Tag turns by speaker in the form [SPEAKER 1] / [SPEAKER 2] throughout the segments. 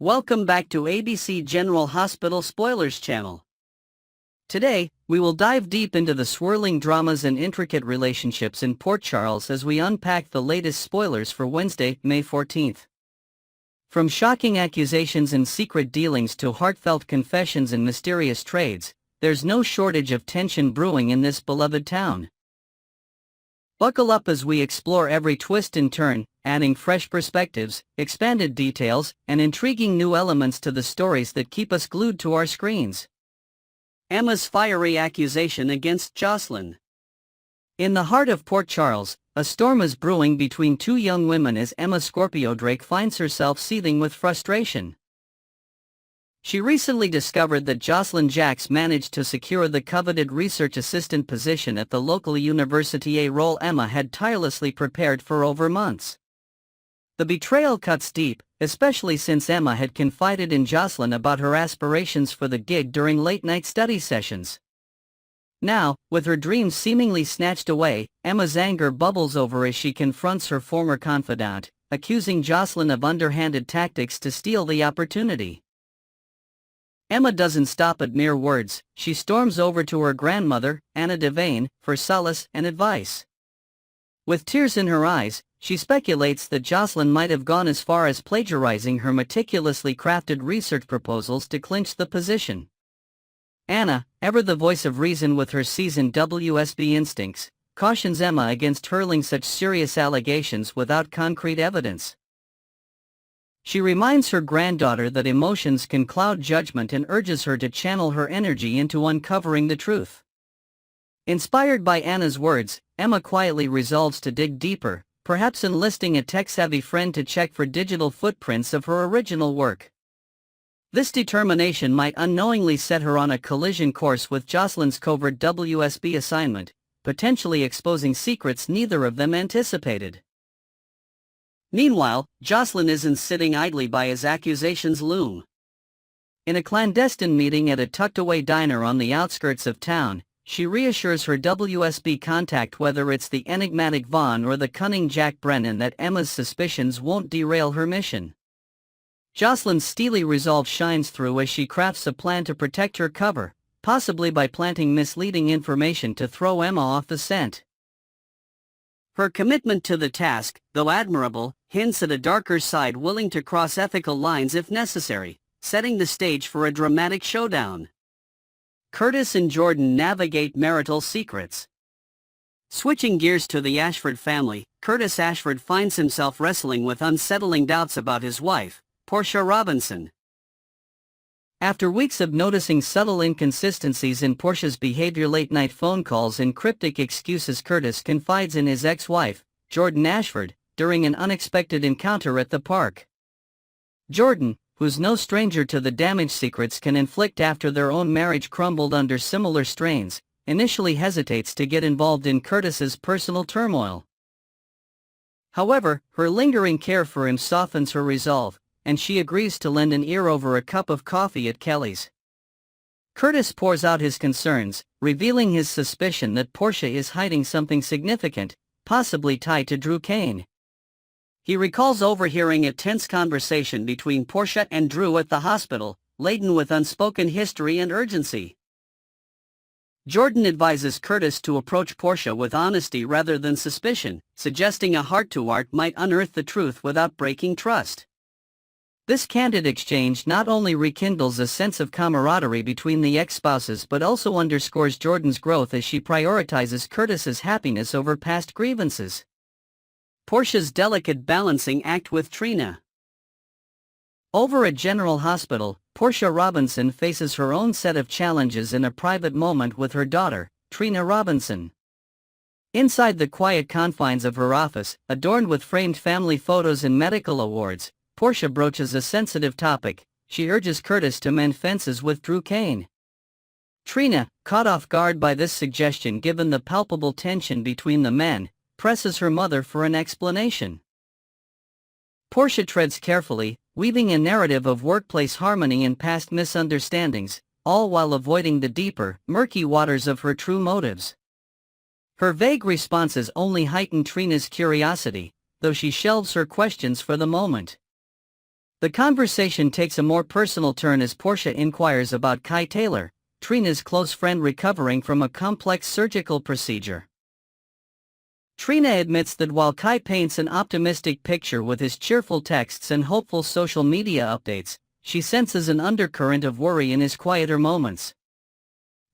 [SPEAKER 1] Welcome back to ABC General Hospital Spoilers channel. Today, we will dive deep into the swirling dramas and intricate relationships in Port Charles as we unpack the latest spoilers for Wednesday, May 14th. From shocking accusations and secret dealings to heartfelt confessions and mysterious trades, there's no shortage of tension brewing in this beloved town. Buckle up as we explore every twist and turn, adding fresh perspectives, expanded details, and intriguing new elements to the stories that keep us glued to our screens. Emma's fiery accusation against Jocelyn. In the heart of Port Charles, a storm is brewing between two young women as Emma Scorpio Drake finds herself seething with frustration. She recently discovered that Jocelyn Jacks managed to secure the coveted research assistant position at the local university, a role Emma had tirelessly prepared for over months. The betrayal cuts deep, especially since Emma had confided in Jocelyn about her aspirations for the gig during late-night study sessions. Now, with her dreams seemingly snatched away, Emma's anger bubbles over as she confronts her former confidant, accusing Jocelyn of underhanded tactics to steal the opportunity. Emma doesn't stop at mere words. She storms over to her grandmother, Anna Devane, for solace and advice. With tears in her eyes, she speculates that Jocelyn might have gone as far as plagiarizing her meticulously crafted research proposals to clinch the position. Anna, ever the voice of reason with her seasoned WSB instincts, cautions Emma against hurling such serious allegations without concrete evidence. She reminds her granddaughter that emotions can cloud judgment and urges her to channel her energy into uncovering the truth. Inspired by Anna's words, Emma quietly resolves to dig deeper, perhaps enlisting a tech-savvy friend to check for digital footprints of her original work. This determination might unknowingly set her on a collision course with Jocelyn's covert WSB assignment, potentially exposing secrets neither of them anticipated. Meanwhile, Jocelyn isn't sitting idly by as accusations loom. In a clandestine meeting at a tucked-away diner on the outskirts of town, she reassures her WSB contact, whether it's the enigmatic Vaughn or the cunning Jack Brennan, that Emma's suspicions won't derail her mission. Jocelyn's steely resolve shines through as she crafts a plan to protect her cover, possibly by planting misleading information to throw Emma off the scent. Her commitment to the task, though admirable, hints at a darker side willing to cross ethical lines if necessary, setting the stage for a dramatic showdown. Curtis and Jordan navigate marital secrets. Switching gears to the Ashford family, Curtis Ashford finds himself wrestling with unsettling doubts about his wife, Portia Robinson. After weeks of noticing subtle inconsistencies in Portia's behavior, late-night phone calls and cryptic excuses, Curtis confides in his ex-wife, Jordan Ashford, during an unexpected encounter at the park. Jordan, who's no stranger to the damage secrets can inflict after their own marriage crumbled under similar strains, initially hesitates to get involved in Curtis's personal turmoil. However, her lingering care for him softens her resolve, and she agrees to lend an ear over a cup of coffee at Kelly's. Curtis pours out his concerns, revealing his suspicion that Portia is hiding something significant, possibly tied to Drew Kane. He recalls overhearing a tense conversation between Portia and Drew at the hospital, laden with unspoken history and urgency. Jordan advises Curtis to approach Portia with honesty rather than suspicion, suggesting a heart-to-heart might unearth the truth without breaking trust. This candid exchange not only rekindles a sense of camaraderie between the ex-spouses but also underscores Jordan's growth as she prioritizes Curtis's happiness over past grievances. Portia's delicate balancing act with Trina. Over at General Hospital, Portia Robinson faces her own set of challenges in a private moment with her daughter, Trina Robinson. Inside the quiet confines of her office, adorned with framed family photos and medical awards, Portia broaches a sensitive topic. She urges Curtis to mend fences with Drew Kane. Trina, caught off guard by this suggestion given the palpable tension between the men, presses her mother for an explanation. Portia treads carefully, weaving a narrative of workplace harmony and past misunderstandings, all while avoiding the deeper, murky waters of her true motives. Her vague responses only heighten Trina's curiosity, though she shelves her questions for the moment. The conversation takes a more personal turn as Portia inquires about Kai Taylor, Trina's close friend recovering from a complex surgical procedure. Trina admits that while Kai paints an optimistic picture with his cheerful texts and hopeful social media updates, she senses an undercurrent of worry in his quieter moments.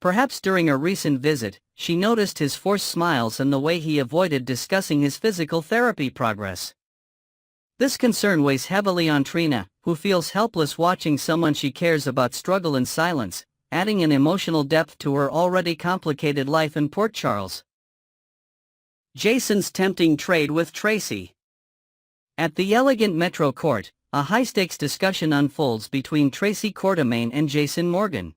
[SPEAKER 1] Perhaps during a recent visit, she noticed his forced smiles and the way he avoided discussing his physical therapy progress. This concern weighs heavily on Trina, who feels helpless watching someone she cares about struggle in silence, adding an emotional depth to her already complicated life in Port Charles. Jason's tempting trade with Tracy. At the elegant Metro Court, a high-stakes discussion unfolds between Tracy Quartermaine and Jason Morgan.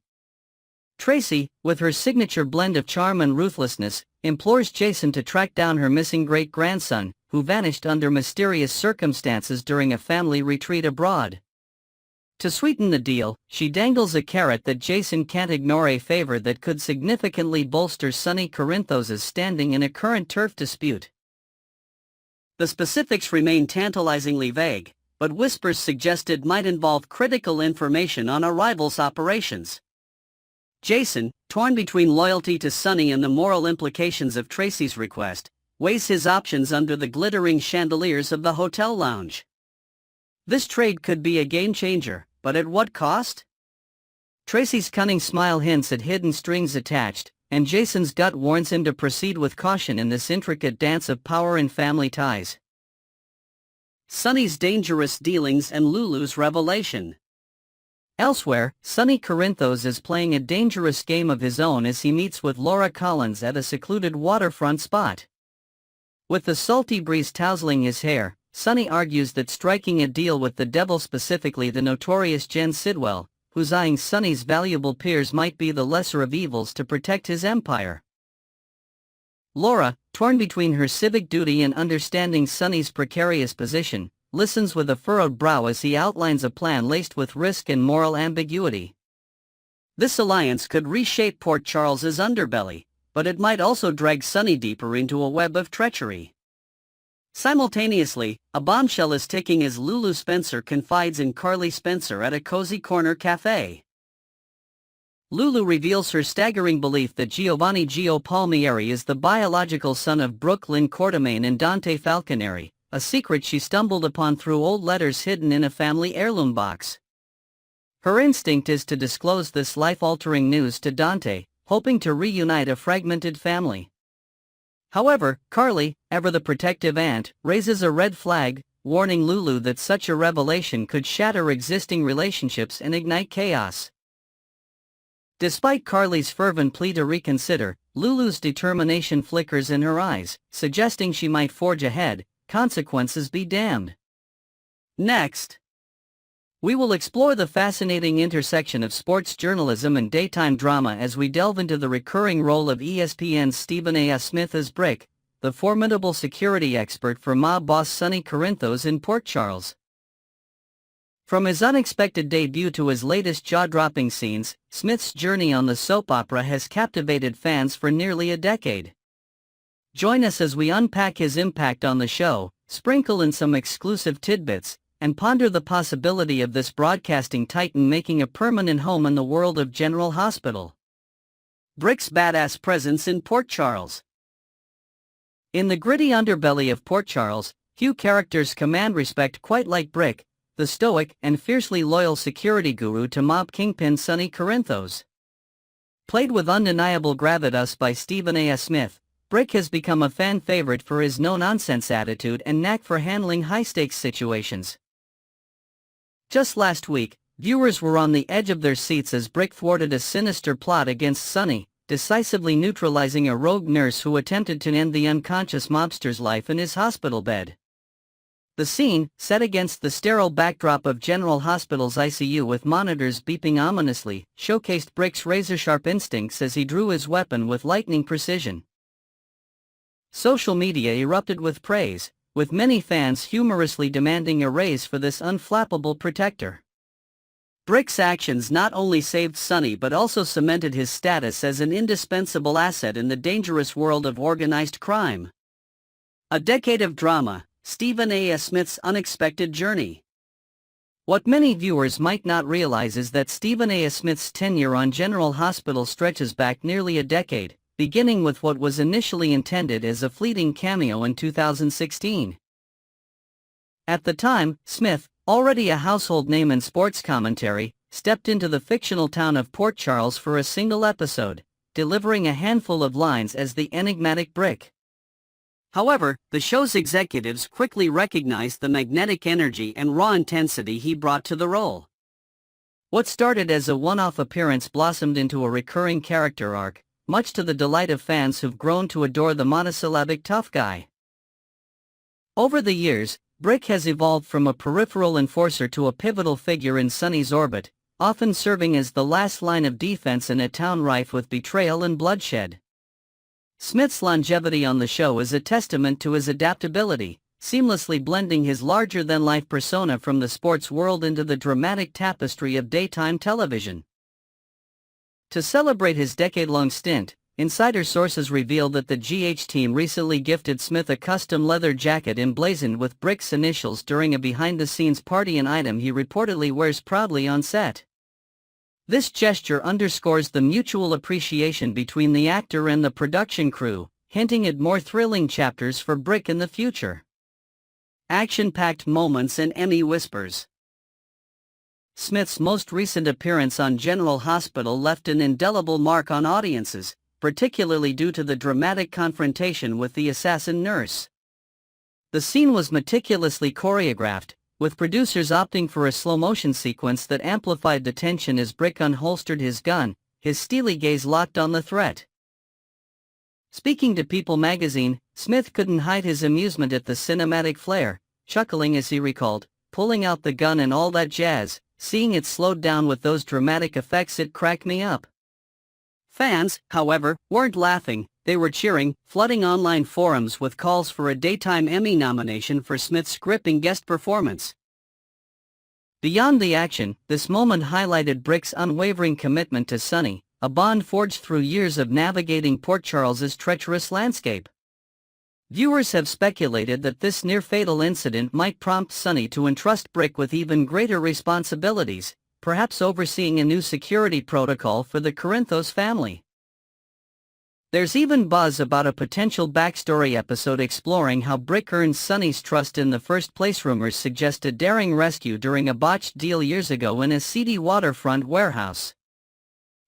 [SPEAKER 1] Tracy, with her signature blend of charm and ruthlessness, implores Jason to track down her missing great-grandson, who vanished under mysterious circumstances during a family retreat abroad. To sweeten the deal, she dangles a carrot that Jason can't ignore, a favor that could significantly bolster Sonny Corinthos' standing in a current turf dispute. The specifics remain tantalizingly vague, but whispers suggest it might involve critical information on a rival's operations. Jason, torn between loyalty to Sonny and the moral implications of Tracy's request, weighs his options under the glittering chandeliers of the hotel lounge. This trade could be a game-changer, but at what cost? Tracy's cunning smile hints at hidden strings attached, and Jason's gut warns him to proceed with caution in this intricate dance of power and family ties. Sonny's dangerous dealings and Lulu's revelation. Elsewhere, Sonny Corinthos is playing a dangerous game of his own as he meets with Laura Collins at a secluded waterfront spot. With the salty breeze tousling his hair, Sonny argues that striking a deal with the devil, specifically the notorious Jen Sidwell, who's eyeing Sonny's valuable peers, might be the lesser of evils to protect his empire. Laura, torn between her civic duty and understanding Sonny's precarious position, listens with a furrowed brow as he outlines a plan laced with risk and moral ambiguity. This alliance could reshape Port Charles's underbelly, but it might also drag Sonny deeper into a web of treachery. Simultaneously, a bombshell is ticking as Lulu Spencer confides in Carly Spencer at a cozy corner cafe. Lulu reveals her staggering belief that Giovanni Gio Palmieri is the biological son of Brooke Lynn Quartermaine and Dante Falconeri, a secret she stumbled upon through old letters hidden in a family heirloom box. Her instinct is to disclose this life-altering news to Dante, hoping to reunite a fragmented family. However, Carly, ever the protective aunt, raises a red flag, warning Lulu that such a revelation could shatter existing relationships and ignite chaos. Despite Carly's fervent plea to reconsider, Lulu's determination flickers in her eyes, suggesting she might forge ahead, consequences be damned. Next, we will explore the fascinating intersection of sports journalism and daytime drama as we delve into the recurring role of ESPN's Stephen A. Smith as Brick, the formidable security expert for mob boss Sonny Corinthos in Port Charles. From his unexpected debut to his latest jaw-dropping scenes, Smith's journey on the soap opera has captivated fans for nearly a decade. Join us as we unpack his impact on the show, sprinkle in some exclusive tidbits, and ponder the possibility of this broadcasting titan making a permanent home in the world of General Hospital. Brick's badass presence in Port Charles. In the gritty underbelly of Port Charles, few characters command respect quite like Brick, the stoic and fiercely loyal security guru to mob kingpin Sonny Corinthos. Played with undeniable gravitas by Stephen A. Smith, Brick has become a fan favorite for his no-nonsense attitude and knack for handling high-stakes situations. Just last week, viewers were on the edge of their seats as Brick thwarted a sinister plot against Sonny, decisively neutralizing a rogue nurse who attempted to end the unconscious mobster's life in his hospital bed. The scene, set against the sterile backdrop of General Hospital's ICU with monitors beeping ominously, showcased Brick's razor-sharp instincts as he drew his weapon with lightning precision. Social media erupted with praise, with many fans humorously demanding a raise for this unflappable protector. Brick's actions not only saved Sonny but also cemented his status as an indispensable asset in the dangerous world of organized crime. A decade of drama, Stephen A. Smith's unexpected journey. What many viewers might not realize is that Stephen A. Smith's tenure on General Hospital stretches back nearly a decade, beginning with what was initially intended as a fleeting cameo in 2016. At the time, Smith, already a household name in sports commentary, stepped into the fictional town of Port Charles for a single episode, delivering a handful of lines as the enigmatic Brick. However, the show's executives quickly recognized the magnetic energy and raw intensity he brought to the role. What started as a one-off appearance blossomed into a recurring character arc, much to the delight of fans who've grown to adore the monosyllabic tough guy. Over the years, Brick has evolved from a peripheral enforcer to a pivotal figure in Sonny's orbit, often serving as the last line of defense in a town rife with betrayal and bloodshed. Smith's longevity on the show is a testament to his adaptability, seamlessly blending his larger-than-life persona from the sports world into the dramatic tapestry of daytime television. To celebrate his decade-long stint, insider sources reveal that the GH team recently gifted Smith a custom leather jacket emblazoned with Brick's initials during a behind-the-scenes party, an item he reportedly wears proudly on set. This gesture underscores the mutual appreciation between the actor and the production crew, hinting at more thrilling chapters for Brick in the future. Action-packed moments and Emmy whispers. Smith's most recent appearance on General Hospital left an indelible mark on audiences, particularly due to the dramatic confrontation with the assassin nurse. The scene was meticulously choreographed, with producers opting for a slow-motion sequence that amplified the tension as Brick unholstered his gun, his steely gaze locked on the threat. Speaking to People magazine, Smith couldn't hide his amusement at the cinematic flair, chuckling as he recalled, "Pulling out the gun and all that jazz, seeing it slowed down with those dramatic effects, it cracked me up." Fans, however, weren't laughing, they were cheering, flooding online forums with calls for a Daytime Emmy nomination for Smith's gripping guest performance. Beyond the action, this moment highlighted Brick's unwavering commitment to Sonny, a bond forged through years of navigating Port Charles's treacherous landscape. Viewers have speculated that this near-fatal incident might prompt Sonny to entrust Brick with even greater responsibilities, perhaps overseeing a new security protocol for the Corinthos family. There's even buzz about a potential backstory episode exploring how Brick earned Sonny's trust in the first place. Rumors suggest a daring rescue during a botched deal years ago in a seedy waterfront warehouse.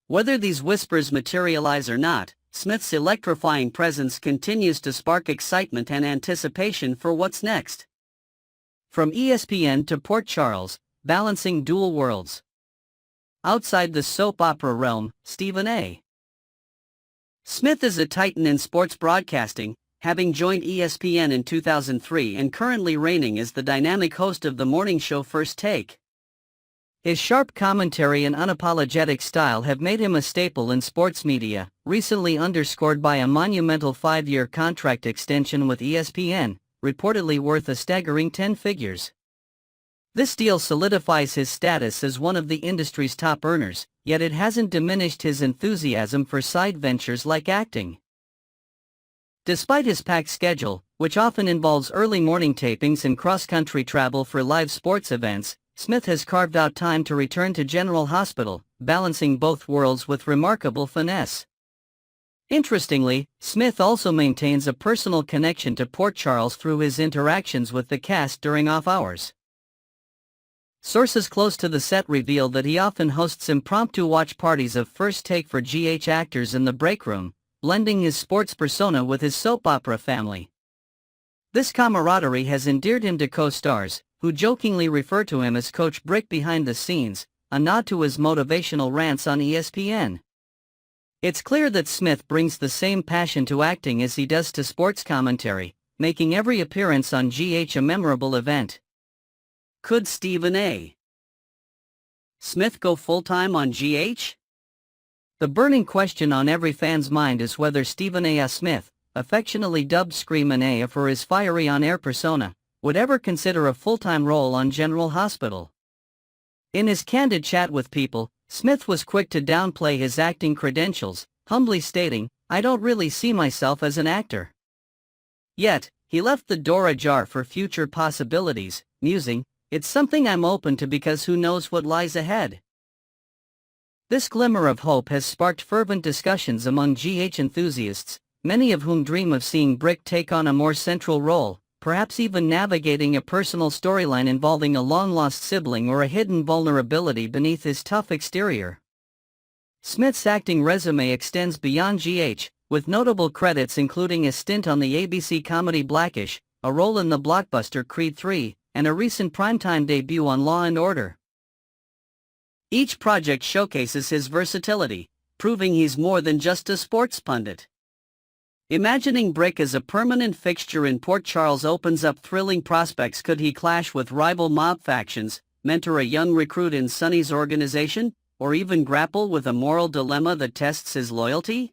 [SPEAKER 1] Whether these whispers materialize or not, Smith's electrifying presence continues to spark excitement and anticipation for what's next. From ESPN to Port Charles, balancing dual worlds. Outside the soap opera realm, Stephen A. Smith is a titan in sports broadcasting, having joined ESPN in 2003 and currently reigning as the dynamic host of the morning show First Take. His sharp commentary and unapologetic style have made him a staple in sports media, recently underscored by a monumental 5-year contract extension with ESPN, reportedly worth a staggering 10 figures. This deal solidifies his status as one of the industry's top earners, yet it hasn't diminished his enthusiasm for side ventures like acting. Despite his packed schedule, which often involves early morning tapings and cross-country travel for live sports events, Smith has carved out time to return to General Hospital, balancing both worlds with remarkable finesse. Interestingly, Smith also maintains a personal connection to Port Charles through his interactions with the cast during off-hours. Sources close to the set reveal that he often hosts impromptu watch parties of First Take for GH actors in the break room, blending his sports persona with his soap opera family. This camaraderie has endeared him to co-stars, who jokingly refer to him as Coach Brick behind the scenes, a nod to his motivational rants on ESPN. It's clear that Smith brings the same passion to acting as he does to sports commentary, making every appearance on GH a memorable event. Could Stephen A. Smith go full-time on GH? The burning question on every fan's mind is whether Stephen A. Smith, affectionately dubbed Screamin' A for his fiery on-air persona, would ever consider a full-time role on General Hospital. In his candid chat with People, Smith was quick to downplay his acting credentials, humbly stating, "I don't really see myself as an actor." Yet, he left the door ajar for future possibilities, musing, It's something I'm open to because who knows what lies ahead. This glimmer of hope has sparked fervent discussions among GH enthusiasts, many of whom dream of seeing Brick take on a more central role, perhaps even navigating a personal storyline involving a long-lost sibling or a hidden vulnerability beneath his tough exterior. Smith's acting resume extends beyond GH, with notable credits including a stint on the ABC comedy Blackish, a role in the blockbuster Creed 3, and a recent primetime debut on Law & Order. Each project showcases his versatility, proving he's more than just a sports pundit. Imagining Brick as a permanent fixture in Port Charles opens up thrilling prospects. Could he clash with rival mob factions, mentor a young recruit in Sonny's organization, or even grapple with a moral dilemma that tests his loyalty?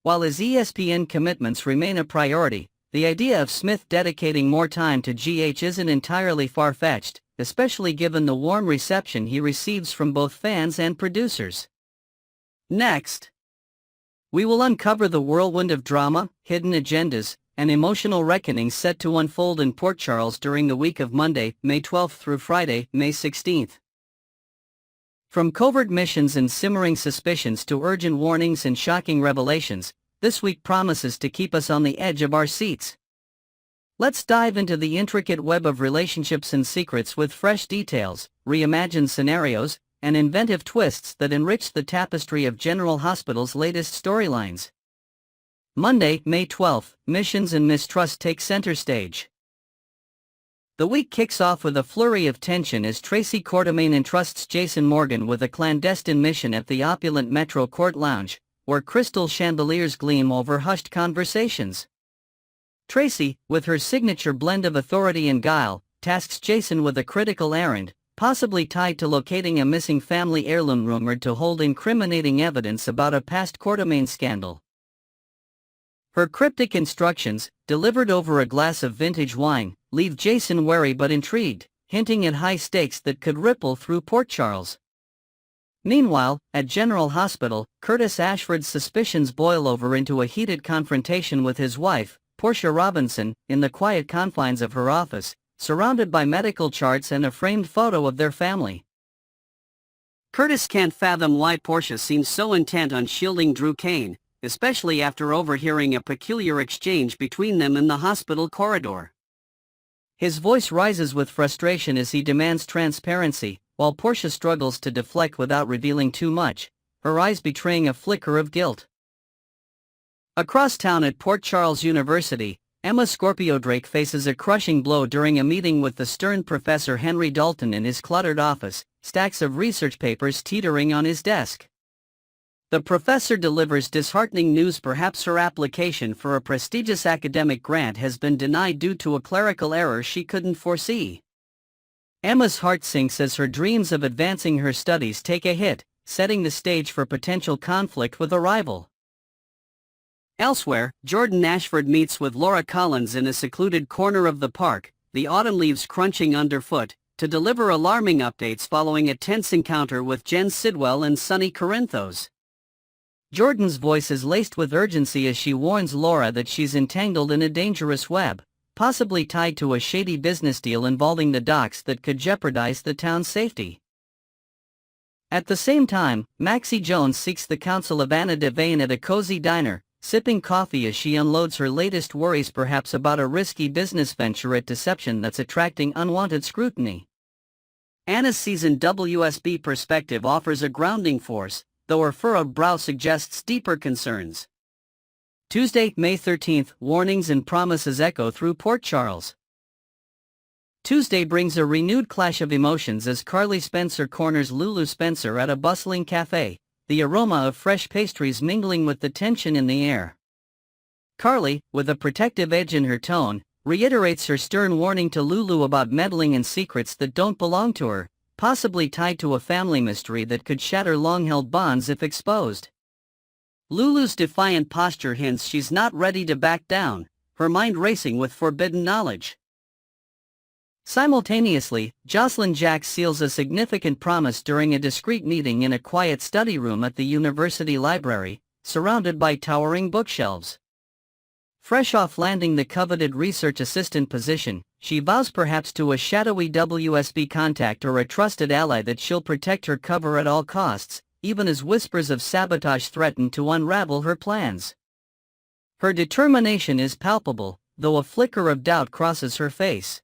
[SPEAKER 1] While his ESPN commitments remain a priority, the idea of Smith dedicating more time to GH isn't entirely far-fetched, especially given the warm reception he receives from both fans and producers. Next, we will uncover the whirlwind of drama, hidden agendas, and emotional reckonings set to unfold in Port Charles during the week of Monday, May 12 through Friday, May 16. From covert missions and simmering suspicions to urgent warnings and shocking revelations, this week promises to keep us on the edge of our seats. Let's dive into the intricate web of relationships and secrets with fresh details, reimagined scenarios, and inventive twists that enrich the tapestry of General Hospital's latest storylines. Monday, May 12, missions and mistrust take center stage. The week kicks off with a flurry of tension as Tracy Quartermain entrusts Jason Morgan with a clandestine mission at the opulent Metro Court Lounge, where crystal chandeliers gleam over hushed conversations. Tracy, with her signature blend of authority and guile, tasks Jason with a critical errand, possibly tied to locating a missing family heirloom rumored to hold incriminating evidence about a past Quartermain scandal. Her cryptic instructions, delivered over a glass of vintage wine, leave Jason wary but intrigued, hinting at high stakes that could ripple through Port Charles. Meanwhile, at General Hospital, Curtis Ashford's suspicions boil over into a heated confrontation with his wife, Portia Robinson, in the quiet confines of her office, surrounded by medical charts and a framed photo of their family. Curtis can't fathom why Portia seems so intent on shielding Drew Kane, especially after overhearing a peculiar exchange between them in the hospital corridor. His voice rises with frustration as he demands transparency, while Portia struggles to deflect without revealing too much, her eyes betraying a flicker of guilt. Across town at Port Charles University, Emma Scorpio Drake faces a crushing blow during a meeting with the stern Professor Henry Dalton in his cluttered office, stacks of research papers teetering on his desk. The professor delivers disheartening news. Perhaps her application for a prestigious academic grant has been denied due to a clerical error she couldn't foresee. Emma's heart sinks as her dreams of advancing her studies take a hit, setting the stage for potential conflict with a rival. Elsewhere, Jordan Ashford meets with Laura Collins in a secluded corner of the park, the autumn leaves crunching underfoot, to deliver alarming updates following a tense encounter with Jen Sidwell and Sonny Corinthos. Jordan's voice is laced with urgency as she warns Laura that she's entangled in a dangerous web, possibly tied to a shady business deal involving the docks that could jeopardize the town's safety. At the same time, Maxie Jones seeks the counsel of Anna Devane at a cozy diner, sipping coffee as she unloads her latest worries, perhaps about a risky business venture at Deception that's attracting unwanted scrutiny. Anna's seasoned WSB perspective offers a grounding force, though her furrowed brow suggests deeper concerns. Tuesday, May 13, warnings and promises echo through Port Charles. Tuesday brings a renewed clash of emotions as Carly Spencer corners Lulu Spencer at a bustling cafe, the aroma of fresh pastries mingling with the tension in the air. Carly, with a protective edge in her tone, reiterates her stern warning to Lulu about meddling in secrets that don't belong to her, possibly tied to a family mystery that could shatter long-held bonds if exposed. Lulu's defiant posture hints she's not ready to back down, her mind racing with forbidden knowledge. Simultaneously, Jocelyn Jack seals a significant promise during a discreet meeting in a quiet study room at the university library, surrounded by towering bookshelves. Fresh off landing the coveted research assistant position, she vows perhaps to a shadowy WSB contact or a trusted ally that she'll protect her cover at all costs, even as whispers of sabotage threaten to unravel her plans. Her determination is palpable, though a flicker of doubt crosses her face.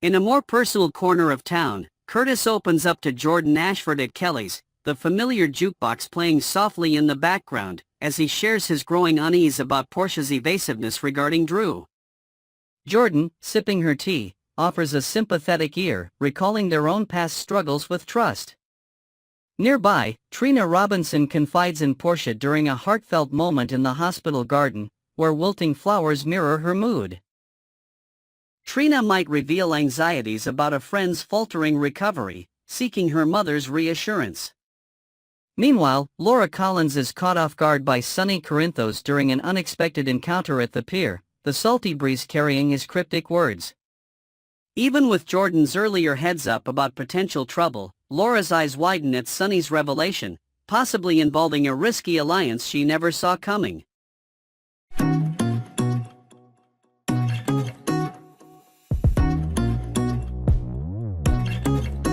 [SPEAKER 1] In a more personal corner of town, Curtis opens up to Jordan Ashford at Kelly's, the familiar jukebox playing softly in the background, as he shares his growing unease about Portia's evasiveness regarding Drew. Jordan, sipping her tea, offers a sympathetic ear, recalling their own past struggles with trust. Nearby, Trina Robinson confides in Portia during a heartfelt moment in the hospital garden, where wilting flowers mirror her mood. Trina might reveal anxieties about a friend's faltering recovery, seeking her mother's reassurance. Meanwhile, Laura Collins is caught off guard by Sonny Corinthos during an unexpected encounter at the pier, the salty breeze carrying his cryptic words. Even with Jordan's earlier heads-up about potential trouble, Laura's eyes widen at Sonny's revelation, possibly involving a risky alliance she never saw coming.